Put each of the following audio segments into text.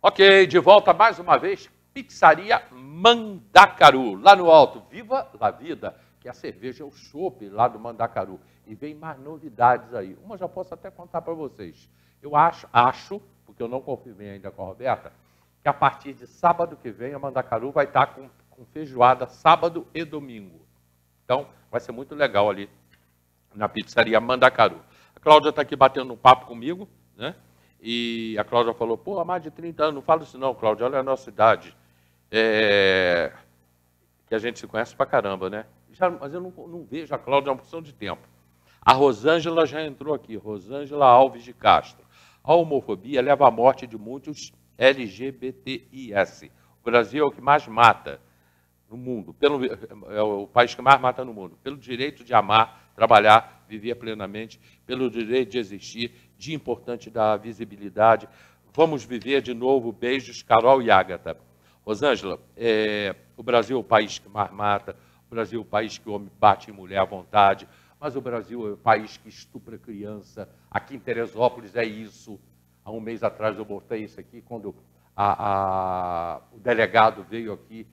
Ok, de volta mais uma vez, Pizzaria Mandacaru, lá no alto. Viva la vida, que a cerveja é o chopp lá do Mandacaru. E vem mais novidades aí. Uma já posso até contar para vocês. Eu acho, porque eu não confirmei ainda com a Roberta, que a partir de sábado que vem a Mandacaru vai estar com feijoada sábado e domingo. Então, vai ser muito legal ali na Pizzaria Mandacaru. A Cláudia está aqui batendo um papo comigo, né? E a Cláudia falou, pô, há mais de 30 anos, não fala isso não, Cláudia, olha a nossa idade. Que a gente se conhece pra caramba, né? Mas eu não vejo a Cláudia há uma porção de tempo. A Rosângela já entrou aqui, Rosângela Alves de Castro. A homofobia leva à morte de muitos LGBTIS. O Brasil é o que mais mata no mundo, é o país que mais mata no mundo, pelo direito de amar, trabalhar, viver plenamente, pelo direito de existir, dia importante da visibilidade. Vamos viver de novo. Beijos, Carol e Ágata. Rosângela, o Brasil é o país que mais mata, o Brasil é o país que o homem bate em mulher à vontade, mas o Brasil é o país que estupra criança. Aqui em Teresópolis é isso. Há um mês atrás eu botei isso aqui, quando o delegado veio aqui,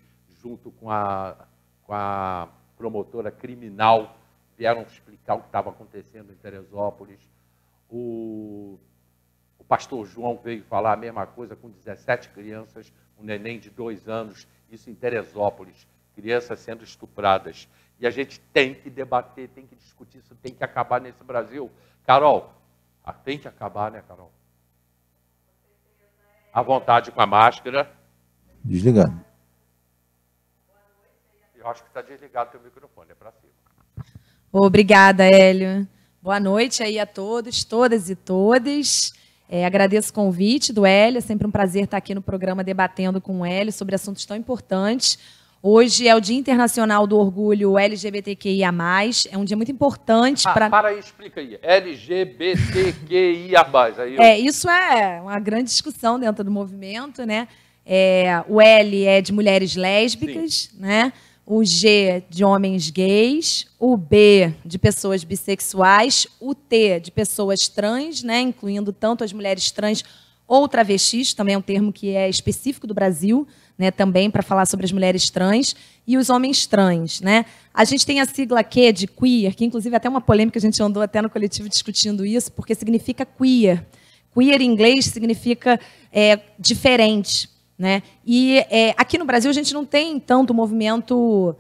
junto com a promotora criminal, vieram explicar o que estava acontecendo em Teresópolis. O pastor João veio falar a mesma coisa com 17 crianças, um neném de 2 anos, isso em Teresópolis, crianças sendo estupradas. E a gente tem que debater, tem que discutir, isso tem que acabar nesse Brasil. Carol, tem que acabar, né, Carol? À vontade com a máscara. Desligado. Eu acho que está desligado o teu microfone, é para cima. Obrigada, Hélio. Boa noite aí a todos, todas e todes. Agradeço o convite do Hélio, é sempre um prazer estar aqui no programa debatendo com o Hélio sobre assuntos tão importantes. Hoje é o Dia Internacional do Orgulho LGBTQIA+, é um dia muito importante para... Para aí, explica aí, LGBTQIA+. Aí isso é uma grande discussão dentro do movimento, né? O L é de mulheres lésbicas, sim, né? O G de homens gays, o B de pessoas bissexuais, o T de pessoas trans, né, incluindo tanto as mulheres trans ou travestis, também é um termo que é específico do Brasil, né, também para falar sobre as mulheres trans, e os homens trans, né? A gente tem a sigla Q de queer, que inclusive até uma polêmica, a gente andou até no coletivo discutindo isso, porque significa queer. Queer em inglês significa diferente. Né? E aqui no Brasil a gente não tem tanto movimento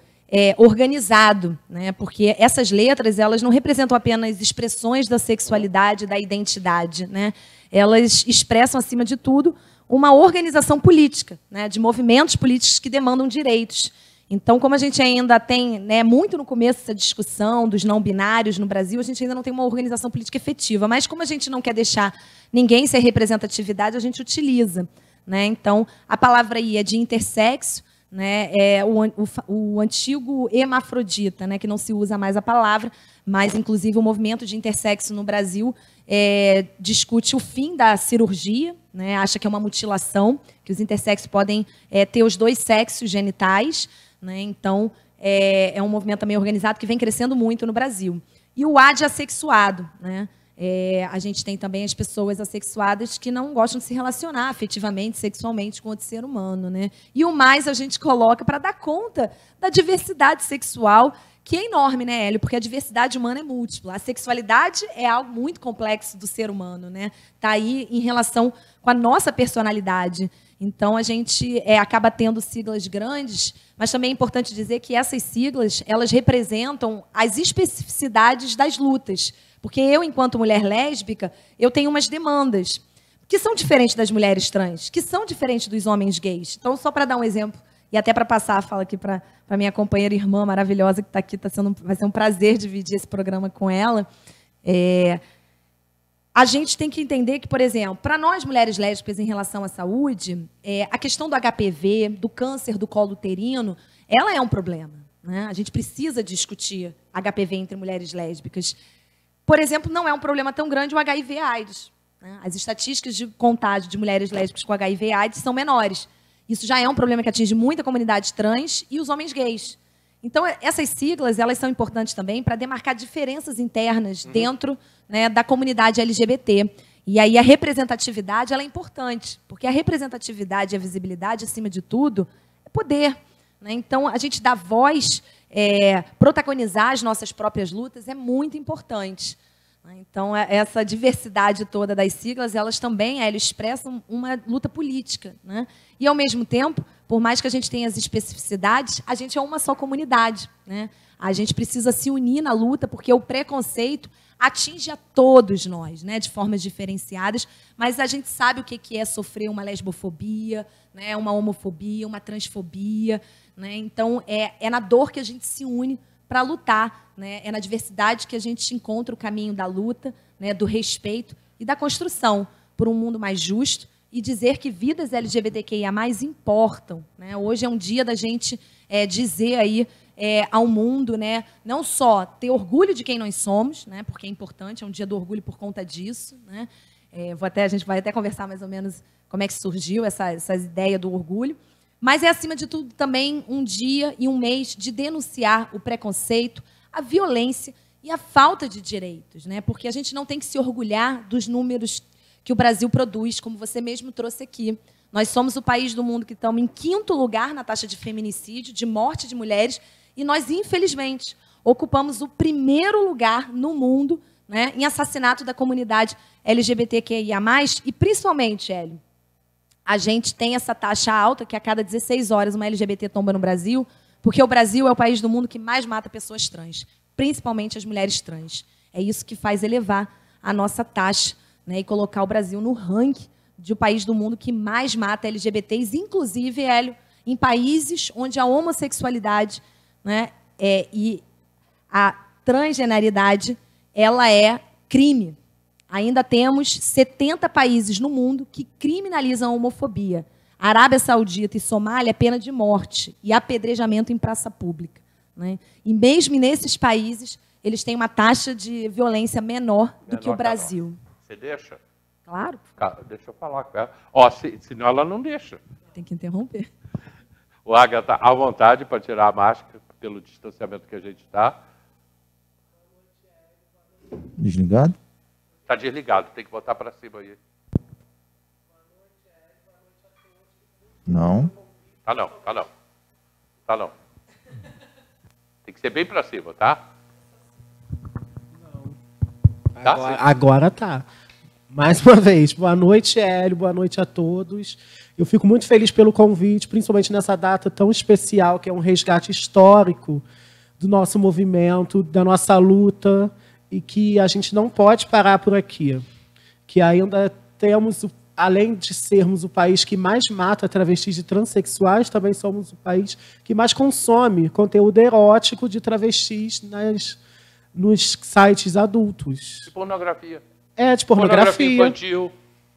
organizado, né? Porque essas letras elas não representam apenas expressões da sexualidade, da identidade, né? Elas expressam, acima de tudo, uma organização política, né? De movimentos políticos que demandam direitos. Então, como a gente ainda tem, né, muito no começo essa discussão dos não binários no Brasil, a gente ainda não tem uma organização política efetiva. Mas como a gente não quer deixar ninguém sem representatividade, a gente utiliza. Né? Então, a palavra aí é de intersexo, né? O antigo hermafrodita, né? Que não se usa mais a palavra, mas, inclusive, o movimento de intersexo no Brasil discute o fim da cirurgia, né? Acha que é uma mutilação, que os intersexos podem ter os 2 sexos genitais. Né? Então, é um movimento também organizado que vem crescendo muito no Brasil. E o A de assexuado, né? A gente tem também as pessoas assexuadas que não gostam de se relacionar afetivamente, sexualmente com outro ser humano, né? E o mais a gente coloca para dar conta da diversidade sexual, que é enorme, né, Hélio? Porque a diversidade humana é múltipla. A sexualidade é algo muito complexo do ser humano, né? Está aí em relação com a nossa personalidade. Então, a gente acaba tendo siglas grandes, mas também é importante dizer que essas siglas elas representam as especificidades das lutas. Porque eu, enquanto mulher lésbica, eu tenho umas demandas que são diferentes das mulheres trans, que são diferentes dos homens gays. Então, só para dar um exemplo, e até para passar a fala aqui para a minha companheira e irmã maravilhosa que está aqui, vai ser um prazer dividir esse programa com ela. A gente tem que entender que, por exemplo, para nós, mulheres lésbicas, em relação à saúde, a questão do HPV, do câncer do colo uterino, ela é um problema. Né? A gente precisa discutir HPV entre mulheres lésbicas. Por exemplo, não é um problema tão grande o HIV/AIDS. Né? As estatísticas de contágio de mulheres lésbicas com HIV/AIDS são menores. Isso já é um problema que atinge muita comunidade trans e os homens gays. Então, essas siglas elas são importantes também para demarcar diferenças internas dentro, né, da comunidade LGBT. E aí a representatividade ela é importante, porque a representatividade e a visibilidade, acima de tudo, é poder. Né? Então, a gente dar voz, protagonizar as nossas próprias lutas é muito importante. Né? Então, essa diversidade toda das siglas, elas também, Hélio, expressam uma luta política. Né? E, ao mesmo tempo, por mais que a gente tenha as especificidades, a gente é uma só comunidade. Né? A gente precisa se unir na luta, porque o preconceito atinge a todos nós, né, de formas diferenciadas, mas a gente sabe o que é sofrer uma lesbofobia, né, uma homofobia, uma transfobia. Né? Então, é na dor que a gente se une para lutar. Né? É na diversidade que a gente encontra o caminho da luta, né, do respeito e da construção por um mundo mais justo e dizer que vidas LGBTQIA+ importam. Né? Hoje é um dia da gente dizer aí ao mundo, né, não só ter orgulho de quem nós somos, né, porque é importante, é um dia do orgulho por conta disso. Né? A gente vai até conversar mais ou menos como é que surgiu essa ideia do orgulho, mas é, acima de tudo, também um dia e um mês de denunciar o preconceito, a violência e a falta de direitos, né? Porque a gente não tem que se orgulhar dos números que o Brasil produz, como você mesmo trouxe aqui. Nós somos o país do mundo que estamos em 5º lugar na taxa de feminicídio, de morte de mulheres, e nós, infelizmente, ocupamos o 1º lugar no mundo, né, em assassinato da comunidade LGBTQIA+, e principalmente, Hélio, a gente tem essa taxa alta, que a cada 16 horas uma LGBT tomba no Brasil, porque o Brasil é o país do mundo que mais mata pessoas trans, principalmente as mulheres trans. É isso que faz elevar a nossa taxa, né, e colocar o Brasil no ranking de o país do mundo que mais mata LGBTs, inclusive, Hélio, em países onde a homossexualidade, né, e a transgeneridade ela é crime. Ainda temos 70 países no mundo que criminalizam a homofobia. A Arábia Saudita e Somália é pena de morte e apedrejamento em praça pública. Né? E mesmo nesses países, eles têm uma taxa de violência menor do que o Brasil. Você deixa? Claro. Deixa eu falar com ela. Ó, senão ela não deixa. Tem que interromper. O Agatha, à vontade para tirar a máscara, pelo distanciamento que a gente está. Desligado? Está desligado, tem que botar para cima aí. Não. Tá não, tá não. Tá não. Tem que ser bem para cima, tá? Não. Agora tá. Mais uma vez, boa noite, Hélio, boa noite a todos. Eu fico muito feliz pelo convite, principalmente nessa data tão especial, que é um resgate histórico do nosso movimento, da nossa luta, e que a gente não pode parar por aqui. Que ainda temos, além de sermos o país que mais mata travestis e transexuais, também somos o país que mais consome conteúdo erótico de travestis nos sites adultos. De pornografia. De pornografia. Infantil.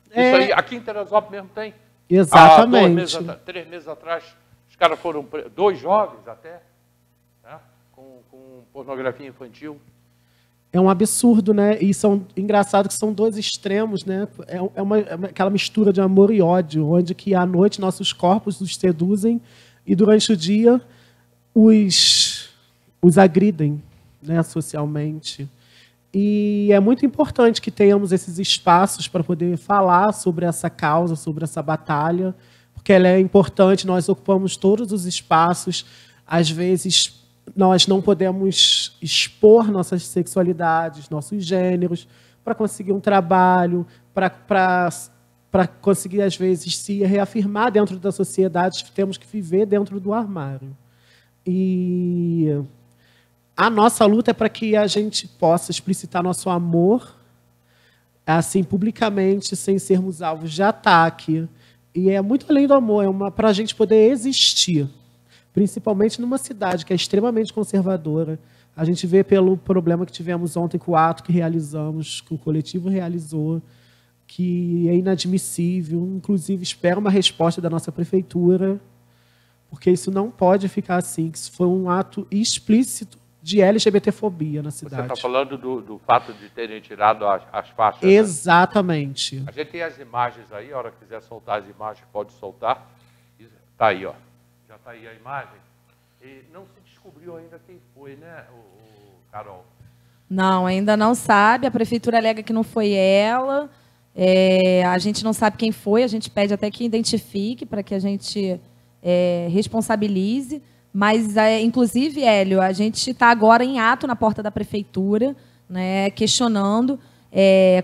Isso aí, aqui em Teresópolis mesmo tem. Exatamente. 3 meses atrás, os caras foram 2 jovens até, né, com pornografia infantil. É um absurdo, né? E engraçado que são 2 extremos, né? Aquela mistura de amor e ódio, onde que à noite nossos corpos os seduzem e durante o dia os agridem, né, socialmente. E é muito importante que tenhamos esses espaços para poder falar sobre essa causa, sobre essa batalha, porque ela é importante, nós ocupamos todos os espaços, às vezes nós não podemos expor nossas sexualidades, nossos gêneros, para conseguir um trabalho, para conseguir, às vezes, se reafirmar dentro da sociedade, temos que viver dentro do armário. E a nossa luta é para que a gente possa explicitar nosso amor, assim, publicamente, sem sermos alvos de ataque. E é muito além do amor, para a gente poder existir, principalmente numa cidade que é extremamente conservadora. A gente vê pelo problema que tivemos ontem com o ato que realizamos, que o coletivo realizou, que é inadmissível. Inclusive, espero uma resposta da nossa prefeitura, porque isso não pode ficar assim, que isso foi um ato explícito de LGBTfobia na cidade. Você está falando do fato de terem tirado as faixas? Exatamente. Né? A gente tem as imagens aí, a hora que quiser soltar as imagens, pode soltar. Está aí, ó. Já está aí a imagem. E não se descobriu ainda quem foi, né, o Carol? Não, ainda não sabe. A prefeitura alega que não foi ela. A gente não sabe quem foi, a gente pede até que identifique para que a gente responsabilize. Mas, inclusive, Hélio, a gente está agora em ato na porta da prefeitura, né, questionando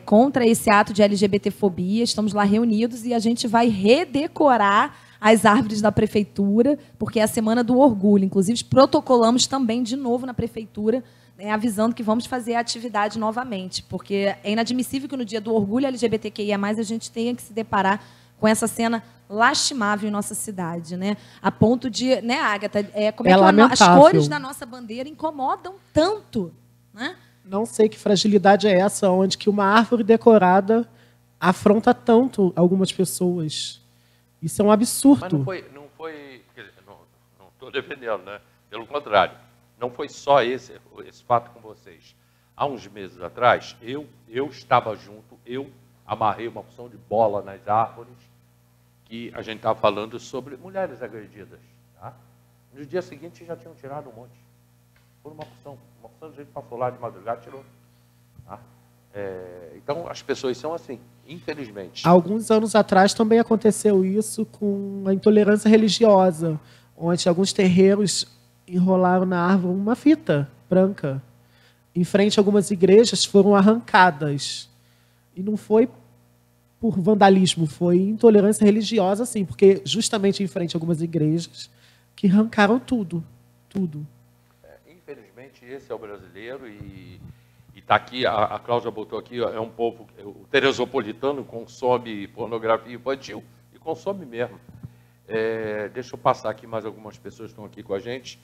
contra esse ato de LGBTfobia. Estamos lá reunidos e a gente vai redecorar as árvores da prefeitura, porque é a Semana do Orgulho. Inclusive, protocolamos também de novo na prefeitura, né, avisando que vamos fazer a atividade novamente, porque é inadmissível que no dia do Orgulho LGBTQIA+, a gente tenha que se deparar com essa cena lastimável em nossa cidade, né? A ponto de, né, Agatha, como é que as cores da nossa bandeira incomodam tanto, né? Não sei que fragilidade é essa, onde que uma árvore decorada afronta tanto algumas pessoas. Isso é um absurdo. Mas não foi não estou defendendo, né? Pelo contrário, não foi só esse fato com vocês. Há uns meses atrás, eu estava junto, eu amarrei uma porção de bola nas árvores, que a gente estava falando sobre mulheres agredidas. Tá? No dia seguinte já tinham tirado um monte. Por uma porção de gente passou lá de madrugada e tirou. Tá? Então as pessoas são assim, infelizmente. Há alguns anos atrás também aconteceu isso com a intolerância religiosa, onde alguns terreiros enrolaram na árvore uma fita branca. Em frente a algumas igrejas foram arrancadas. E não foi por vandalismo, foi intolerância religiosa, sim, porque justamente em frente a algumas igrejas que arrancaram tudo. Infelizmente, esse é o brasileiro e está aqui, a Cláudia botou aqui, é um povo, o teresopolitano consome pornografia infantil e consome mesmo. Deixa eu passar aqui mais algumas pessoas que estão aqui com a gente.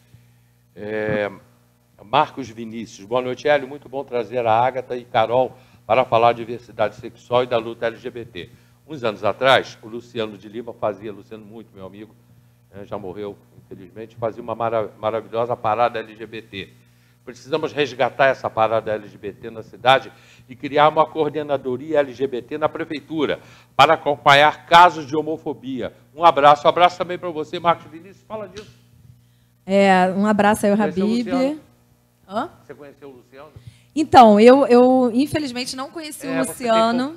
Marcos Vinícius, boa noite, Hélio, muito bom trazer a Agatha e Carol para falar de diversidade sexual e da luta LGBT. Uns anos atrás, o Luciano de Lima Luciano muito, meu amigo, já morreu, infelizmente, fazia uma maravilhosa parada LGBT. Precisamos resgatar essa parada LGBT na cidade e criar uma coordenadoria LGBT na prefeitura para acompanhar casos de homofobia. Um abraço também para você, Marcos Vinícius, fala disso. Um abraço aí ao Habib. Você conheceu o Luciano? Então, eu infelizmente não conheci o Luciano.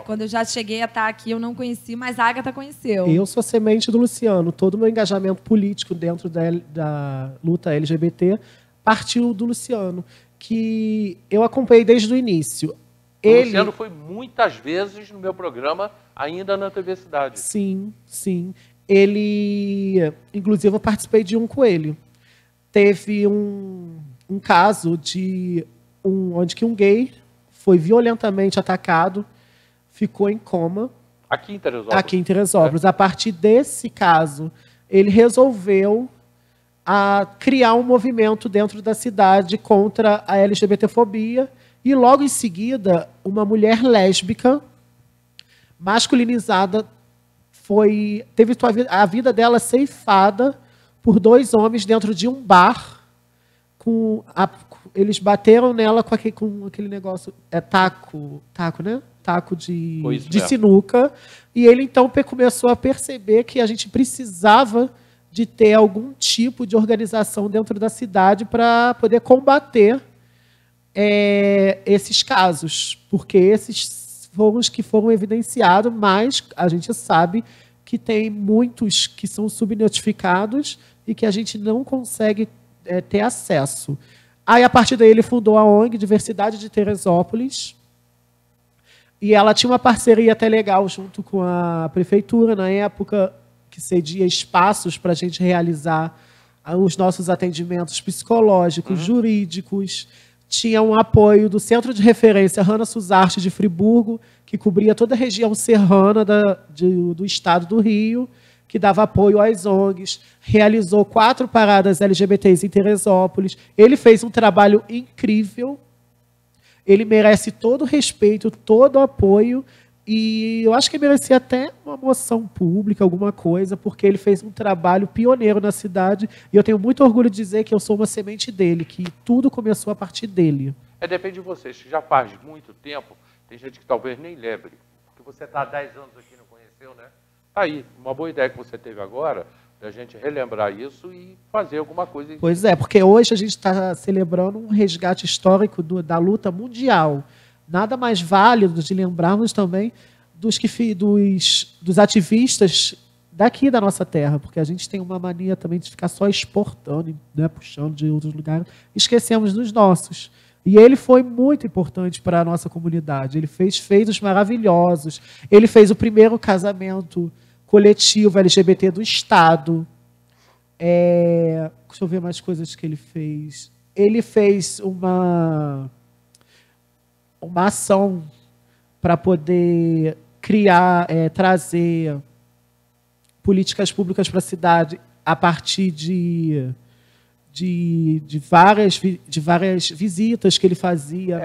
Quando eu já cheguei a estar aqui, eu não conheci, mas a Agatha conheceu. Eu sou semente do Luciano. Todo o meu engajamento político dentro da luta LGBT partiu do Luciano, que eu acompanhei desde o início. O Luciano foi muitas vezes no meu programa, ainda na TV Cidade. Sim. Ele, inclusive, eu participei de um com ele. Teve um caso onde que um gay foi violentamente atacado, ficou em coma. Aqui em Teresópolis? Aqui em Teresópolis. A partir desse caso, ele resolveu criar um movimento dentro da cidade contra a LGBTfobia e, logo em seguida, uma mulher lésbica, masculinizada, teve a vida dela ceifada por 2 homens dentro de um bar. Eles bateram nela com aquele negócio, taco, né? Taco de sinuca. E ele, então, começou a perceber que a gente precisava de ter algum tipo de organização dentro da cidade para poder combater esses casos. Porque esses foram os que foram evidenciados, mas a gente sabe que tem muitos que são subnotificados e que a gente não consegue ter acesso. Aí, a partir daí, ele fundou a ONG Diversidade de Teresópolis. E ela tinha uma parceria até legal junto com a prefeitura, na época, que cedia espaços para a gente realizar os nossos atendimentos psicológicos, jurídicos. Tinha um apoio do Centro de Referência Hanna Suzarte de Friburgo, que cobria toda a região serrana do estado do Rio, que dava apoio às ONGs, realizou 4 paradas LGBTs em Teresópolis. Ele fez um trabalho incrível, ele merece todo o respeito, todo o apoio, e eu acho que merecia até uma moção pública, alguma coisa, porque ele fez um trabalho pioneiro na cidade, e eu tenho muito orgulho de dizer que eu sou uma semente dele, que tudo começou a partir dele. Depende de vocês, já faz muito tempo, tem gente que talvez nem lembre, porque você está há 10 anos aqui e não conheceu, né? Aí, uma boa ideia que você teve agora, da gente relembrar isso e fazer alguma coisa. Pois é, porque hoje a gente está celebrando um resgate histórico da luta mundial. nada mais válido de lembrarmos também dos ativistas daqui da nossa terra, porque a gente tem uma mania também de ficar só exportando, né, puxando de outros lugares, esquecemos dos nossos. E ele foi muito importante para a nossa comunidade. Ele fez feitos maravilhosos. Ele fez o primeiro casamento coletivo LGBT do Estado. Deixa eu ver mais coisas que ele fez. Ele fez uma ação para poder criar, trazer políticas públicas para a cidade a partir de várias visitas que ele fazia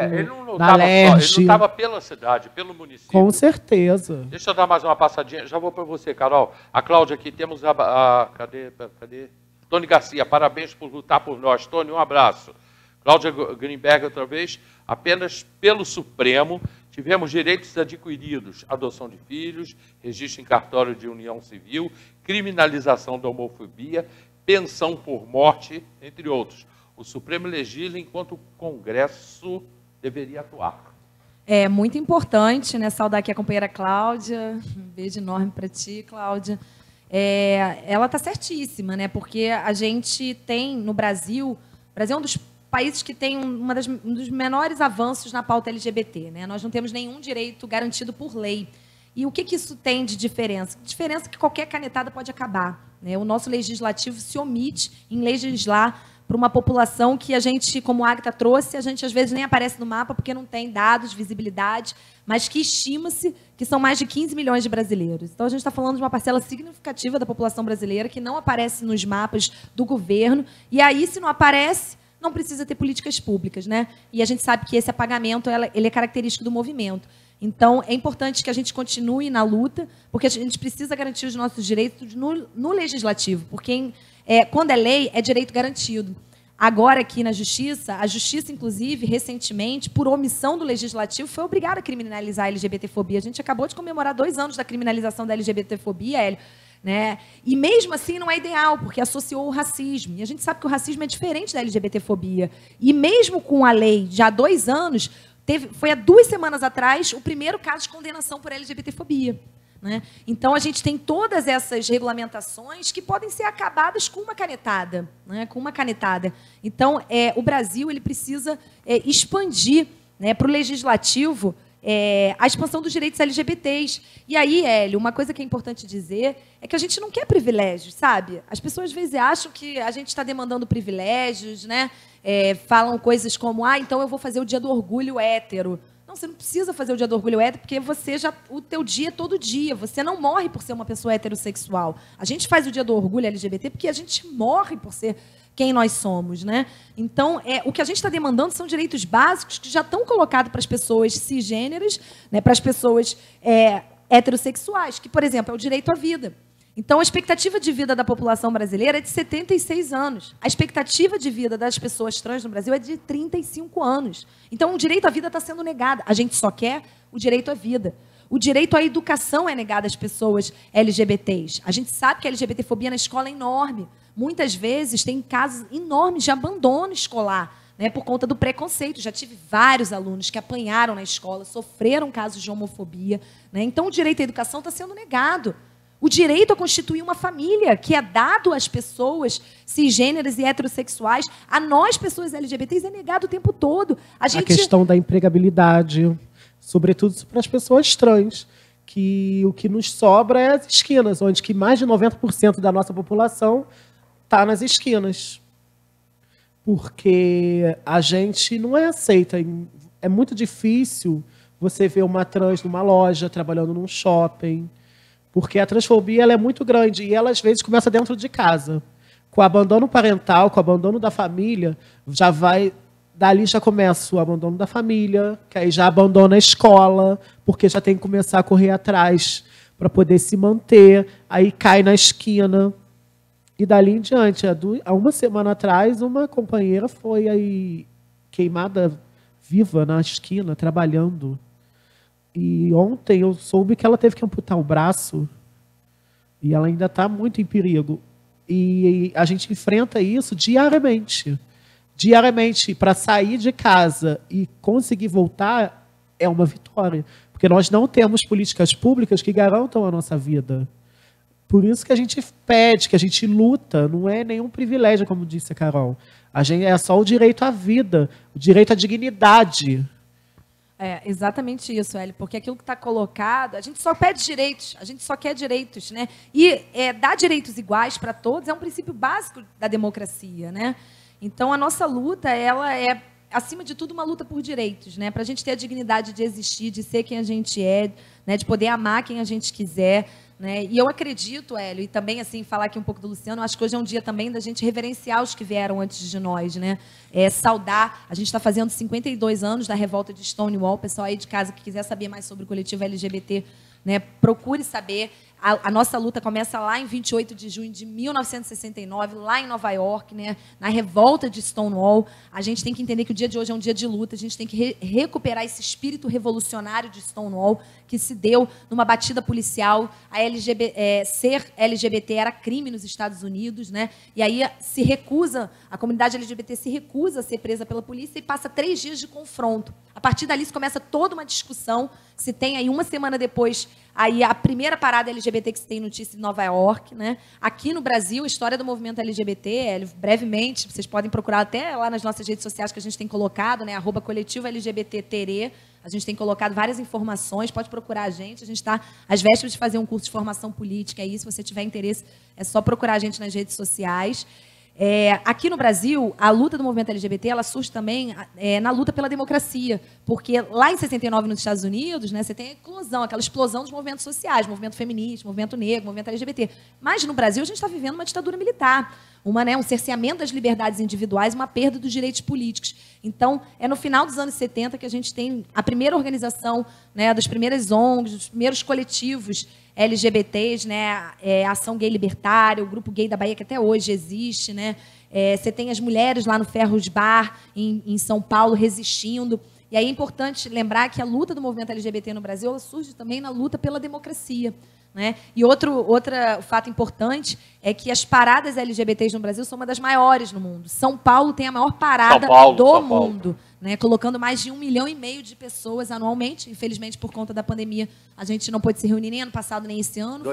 na Leste. Ele não estava pela cidade, pelo município. Com certeza. Deixa eu dar mais uma passadinha. Já vou para você, Carol. A Cláudia aqui, temos cadê? Tony Garcia, parabéns por lutar por nós. Tony, um abraço. Cláudia Greenberg, outra vez. Apenas pelo Supremo tivemos direitos adquiridos. Adoção de filhos, registro em cartório de união civil, criminalização da homofobia, pensão por morte, entre outros. O Supremo legisla enquanto o Congresso deveria atuar. É muito importante, né? Saudar aqui a companheira Cláudia. Um beijo enorme para ti, Cláudia. Ela está certíssima, né? Porque a gente tem no Brasil... O Brasil é um dos países que tem um dos menores avanços na pauta LGBT, né? Nós não temos nenhum direito garantido por lei. E o que isso tem de diferença? Diferença que qualquer canetada pode acabar, né? O nosso legislativo se omite em legislar para uma população que a gente, como a Agatha trouxe, a gente às vezes nem aparece no mapa porque não tem dados, visibilidade, mas que estima-se que são mais de 15 milhões de brasileiros. Então, a gente está falando de uma parcela significativa da população brasileira que não aparece nos mapas do governo. E aí, se não aparece, não precisa ter políticas públicas, né? E a gente sabe que esse apagamento ele é característico do movimento. Então, é importante que a gente continue na luta, porque a gente precisa garantir os nossos direitos no legislativo, porque quando é lei, é direito garantido. Agora, aqui na Justiça, a Justiça, inclusive, recentemente, por omissão do Legislativo, foi obrigada a criminalizar a LGBTfobia. A gente acabou de comemorar 2 anos da criminalização da LGBTfobia, Hélio, né? E mesmo assim não é ideal, porque associou o racismo. E a gente sabe que o racismo é diferente da LGBTfobia. E mesmo com a lei já há 2 anos, foi há 2 semanas atrás o primeiro caso de condenação por LGBTfobia. Né? Então, a gente tem todas essas regulamentações que podem ser acabadas com uma canetada. Né? Com uma canetada. Então, o Brasil ele precisa expandir, né, para o legislativo a expansão dos direitos LGBTs. E aí, Hélio, uma coisa que é importante dizer é que a gente não quer privilégios, sabe? As pessoas, às vezes, acham que a gente está demandando privilégios, né? Falam coisas como, então eu vou fazer o dia do orgulho hétero. Não, você não precisa fazer o dia do orgulho hétero, porque o teu dia é todo dia. Você não morre por ser uma pessoa heterossexual. A gente faz o dia do orgulho LGBT porque a gente morre por ser quem nós somos, né? Então, o que a gente está demandando são direitos básicos que já estão colocados para as pessoas cisgêneras, né, para as pessoas heterossexuais, que, por exemplo, é o direito à vida. Então, a expectativa de vida da população brasileira é de 76 anos. A expectativa de vida das pessoas trans no Brasil é de 35 anos. Então, o direito à vida está sendo negado. A gente só quer o direito à vida. O direito à educação é negado às pessoas LGBTs. A gente sabe que a LGBTfobia na escola é enorme. Muitas vezes tem casos enormes de abandono escolar, né, por conta do preconceito. Já tive vários alunos que apanharam na escola, sofreram casos de homofobia. Né? Então, o direito à educação está sendo negado. O direito a constituir uma família, que é dado às pessoas cisgêneras e heterossexuais, a nós, pessoas LGBTs, é negado o tempo todo. A questão da empregabilidade, sobretudo para as pessoas trans, que o que nos sobra é as esquinas, onde que mais de 90% da nossa população está nas esquinas. Porque a gente não é aceita. É muito difícil você ver uma trans numa loja, trabalhando num shopping, porque a transfobia ela é muito grande e ela, às vezes, começa dentro de casa. Com o abandono parental, com o abandono da família, dali já começa o abandono da família, que aí já abandona a escola, porque já tem que começar a correr atrás para poder se manter, aí cai na esquina. E dali em diante, há 1 semana atrás, uma companheira foi aí queimada viva na esquina, trabalhando. E ontem eu soube que ela teve que amputar o braço e ela ainda está muito em perigo. E a gente enfrenta isso diariamente. Diariamente, para sair de casa e conseguir voltar, é uma vitória. Porque nós não temos políticas públicas que garantam a nossa vida. Por isso que a gente pede, que a gente luta, não é nenhum privilégio, como disse a Carol. A gente é só o direito à vida, o direito à dignidade. É exatamente isso, Hélio, porque aquilo que está colocado, a gente só pede direitos, a gente só quer direitos, né? E dar direitos iguais para todos é um princípio básico da democracia, né? Então, a nossa luta, ela é, acima de tudo, uma luta por direitos, né? Para a gente ter a dignidade de existir, de ser quem a gente é, né? De poder amar quem a gente quiser, né? E eu acredito, Hélio, e também assim falar aqui um pouco do Luciano, acho que hoje é um dia também da gente reverenciar os que vieram antes de nós, né? Saudar, a gente está fazendo 52 anos da revolta de Stonewall, pessoal aí de casa que quiser saber mais sobre o coletivo LGBT, né? Procure saber. A nossa luta começa lá em 28 de junho de 1969, lá em Nova York, né, na revolta de Stonewall. A gente tem que entender que o dia de hoje é um dia de luta, a gente tem que recuperar esse espírito revolucionário de Stonewall, que se deu numa batida policial. Ser LGBT era crime nos Estados Unidos, né, e aí a comunidade LGBT se recusa a ser presa pela polícia e passa 3 dias de confronto. A partir dali se começa toda uma discussão. Se tem aí uma semana depois aí a primeira parada LGBT que se tem notícia em Nova York, né? Aqui no Brasil, a história do movimento LGBT, brevemente, vocês podem procurar até lá nas nossas redes sociais que a gente tem colocado, né? @coletivo-LGBT-terê. A gente tem colocado várias informações, pode procurar a gente está às vésperas de fazer um curso de formação política, aí, se você tiver interesse, é só procurar a gente nas redes sociais. Aqui no Brasil, a luta do movimento LGBT ela surge também na luta pela democracia, porque lá em 69, nos Estados Unidos, né, você tem a eclosão, aquela explosão dos movimentos sociais, movimento feminista, movimento negro, movimento LGBT. Mas no Brasil, a gente está vivendo uma ditadura militar, um cerceamento das liberdades individuais, uma perda dos direitos políticos. Então, é no final dos anos 70 que a gente tem a primeira organização, né, das primeiras ONGs, dos primeiros coletivos LGBTs, né, a Ação Gay Libertária, o Grupo Gay da Bahia, que até hoje existe, né? Você tem as mulheres lá no Ferros Bar, em São Paulo, resistindo. E aí é importante lembrar que a luta do movimento LGBT no Brasil ela surge também na luta pela democracia, né? E outro fato importante é que as paradas LGBTs no Brasil são uma das maiores no mundo. São Paulo tem a maior parada do mundo, né? Colocando mais de 1,5 milhão de pessoas anualmente. Infelizmente, por conta da pandemia, a gente não pôde se reunir nem ano passado, nem esse ano.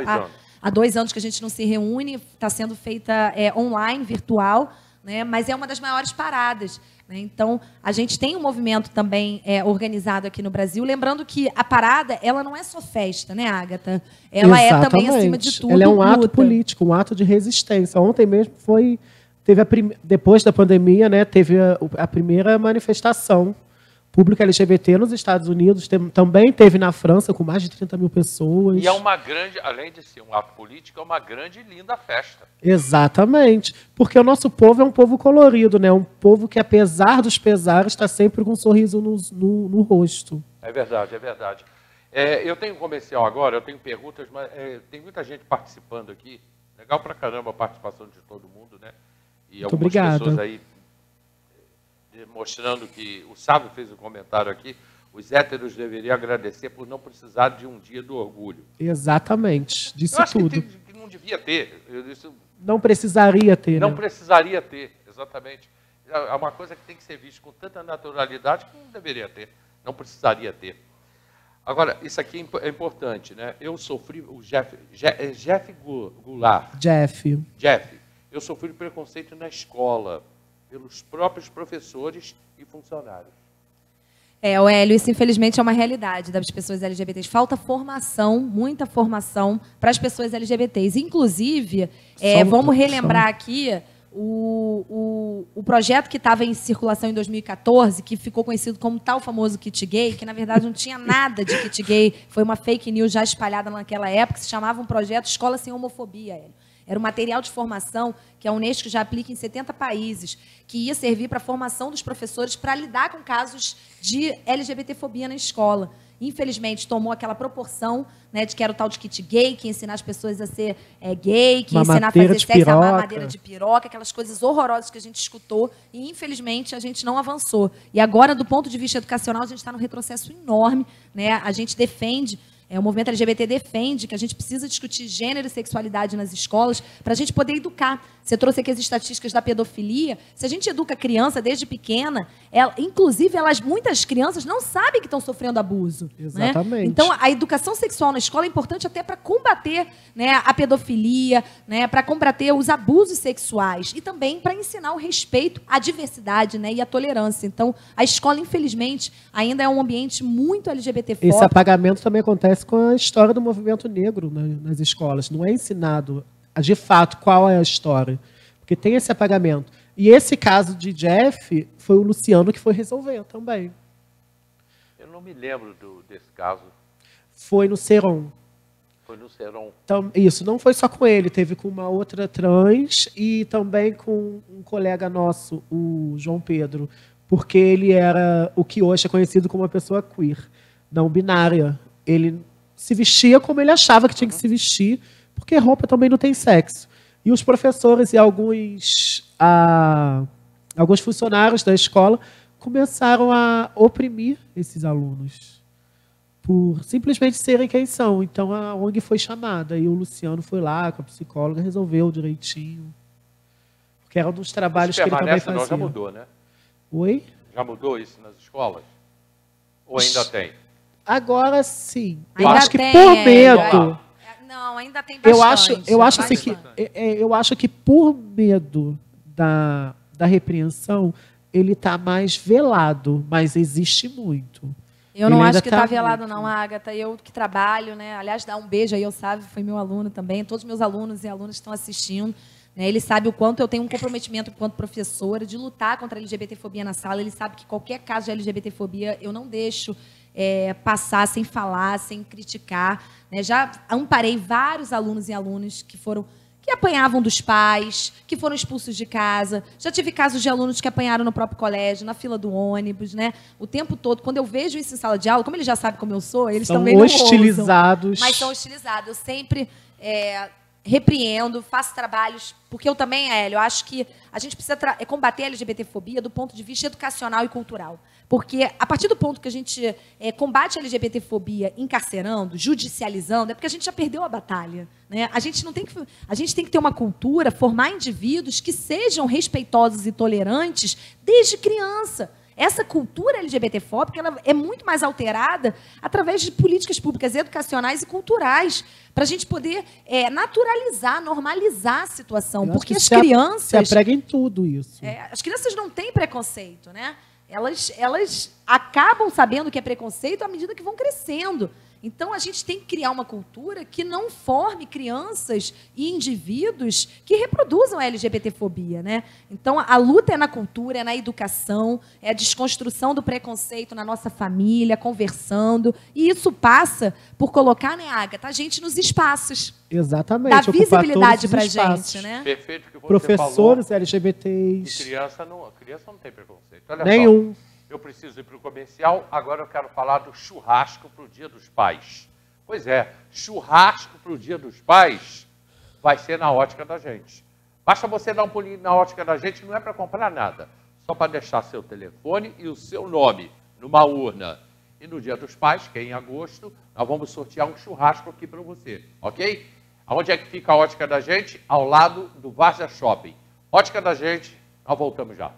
Há 2 anos que a gente não se reúne, está sendo feita online, virtual, né? Mas é uma das maiores paradas, né? Então, a gente tem um movimento também organizado aqui no Brasil. Lembrando que a parada ela não é só festa, né, Ágata? Ela Exatamente. é também, acima de tudo, ela é um ato luta político, um ato de resistência. Ontem mesmo depois da pandemia, né, teve a primeira manifestação pública LGBT nos Estados Unidos, também teve na França, com mais de 30 mil pessoas. E é uma grande, além de ser um ato político, é uma grande e linda festa. Exatamente. Porque o nosso povo é um povo colorido, né? Um povo que, apesar dos pesares, está sempre com um sorriso no rosto. É verdade, é verdade. Eu tenho um comercial agora, eu tenho perguntas, mas tem muita gente participando aqui. Legal pra caramba a participação de todo mundo, né? E muito obrigado. Pessoas aí mostrando que o Sábio fez um comentário aqui, os héteros deveriam agradecer por não precisar de um dia do orgulho. Exatamente, disse eu acho tudo. Que não devia ter. Não precisaria ter, Não né? precisaria ter, exatamente. É uma coisa que tem que ser vista com tanta naturalidade que não deveria ter, não precisaria ter. Agora, isso aqui é importante, né? Eu sofri, o Jeff Goulart. Jeff, eu sofri preconceito na escola, pelos próprios professores e funcionários. O Hélio, isso infelizmente é uma realidade das pessoas LGBTs. Falta formação, muita formação para as pessoas LGBTs. Inclusive, vamos relembrar aqui o projeto que estava em circulação em 2014, que ficou conhecido como tal famoso kit gay, que na verdade não tinha nada de kit gay, foi uma fake news já espalhada naquela época, se chamava um projeto Escola Sem Homofobia, Hélio. Era um material de formação que a Unesco já aplica em 70 países, que ia servir para a formação dos professores para lidar com casos de LGBTfobia na escola. Infelizmente, tomou aquela proporção, né, de que era o tal de kit gay, que ia ensinar as pessoas a ser gay, que ia ensinar a fazer sexo, a mamadeira de piroca, aquelas coisas horrorosas que a gente escutou, e, infelizmente, a gente não avançou. E agora, do ponto de vista educacional, a gente está num retrocesso enorme, né? A gente defende O movimento LGBT defende que a gente precisa discutir gênero e sexualidade nas escolas para a gente poder educar. Você trouxe aqui as estatísticas da pedofilia. Se a gente educa a criança desde pequena, inclusive muitas crianças não sabem que estão sofrendo abuso. Exatamente. Né? Então, a educação sexual na escola é importante até para combater, né, a pedofilia, né, para combater os abusos sexuais e também para ensinar o respeito à diversidade, né, e à tolerância. Então, a escola, infelizmente, ainda é um ambiente muito LGBTfóbico. Esse apagamento também acontece com a história do movimento negro nas escolas. Não é ensinado, de fato, qual é a história. Porque tem esse apagamento. E esse caso de Jeff foi o Luciano que foi resolver também. Eu não me lembro desse caso. Foi no Seron. Foi no Seron. Então, isso, não foi só com ele, teve com uma outra trans e também com um colega nosso, o João Pedro, porque ele era o que hoje é conhecido como uma pessoa queer, não binária. Ele se vestia como ele achava que tinha que se vestir, porque roupa também não tem sexo. E os professores e alguns funcionários da escola começaram a oprimir esses alunos por simplesmente serem quem são. Então a ONG foi chamada e o Luciano foi lá com a psicóloga, resolveu direitinho. Porque era um dos trabalhos que ele também fazia. Não, já mudou, né? Oi? Já mudou isso nas escolas? Ou ainda tem? Agora sim. Eu Ainda acho que tem, por medo. Não, ainda tem bastante. Eu acho que por medo da repreensão, ele está mais velado, mas existe muito. Eu não Ele acho ainda que tá está velado, muito. não, Agatha. Eu que trabalho, né? Aliás, dá um beijo aí, eu sabe, foi meu aluno também. Todos os meus alunos e alunas estão assistindo. Né? Ele sabe o quanto eu tenho um comprometimento enquanto professora de lutar contra a LGBTfobia na sala. Ele sabe que qualquer caso de LGBTfobia eu não deixo passar sem falar, sem criticar. Né? Já amparei vários alunos e alunas que apanhavam dos pais, que foram expulsos de casa. Já tive casos de alunos que apanharam no próprio colégio, na fila do ônibus, né? O tempo todo. Quando eu vejo isso em sala de aula, como eles já sabem como eu sou, eles são também não hostilizados. ousam, mas são hostilizados. Eu sempre repreendo, faço trabalhos, porque eu também, Hélio, eu acho que a gente precisa combater a LGBTfobia do ponto de vista educacional e cultural. Porque a partir do ponto que a gente combate a LGBTfobia encarcerando, judicializando, é porque a gente já perdeu a batalha. Né? A gente tem que ter uma cultura, formar indivíduos que sejam respeitosos e tolerantes desde criança. Essa cultura LGBTfóbica ela é muito mais alterada através de políticas públicas educacionais e culturais, para a gente poder naturalizar, normalizar a situação. Porque as crianças... Se aprega em tudo isso. As crianças não têm preconceito, né? Elas acabam sabendo o que é preconceito à medida que vão crescendo. Então, a gente tem que criar uma cultura que não forme crianças e indivíduos que reproduzam a LGBTfobia, né? Então, a luta é na cultura, é na educação, é a desconstrução do preconceito na nossa família, conversando. E isso passa por colocar, né, Agatha, a gente nos espaços. Exatamente. Dar visibilidade para a gente, né? Perfeito que você Professores falou. LGBTs. E criança não tem preconceito. Olha Nenhum. Só. Eu preciso ir para o comercial, agora eu quero falar do churrasco para o Dia dos Pais. Pois é, churrasco para o Dia dos Pais vai ser na Ótica da Gente. Basta você dar um pulinho na Ótica da Gente, não é para comprar nada, só para deixar seu telefone e o seu nome numa urna. E no Dia dos Pais, que é em agosto, nós vamos sortear um churrasco aqui para você, ok? Aonde é que fica a Ótica da Gente? Ao lado do Várzea Shopping. Ótica da Gente, nós voltamos já.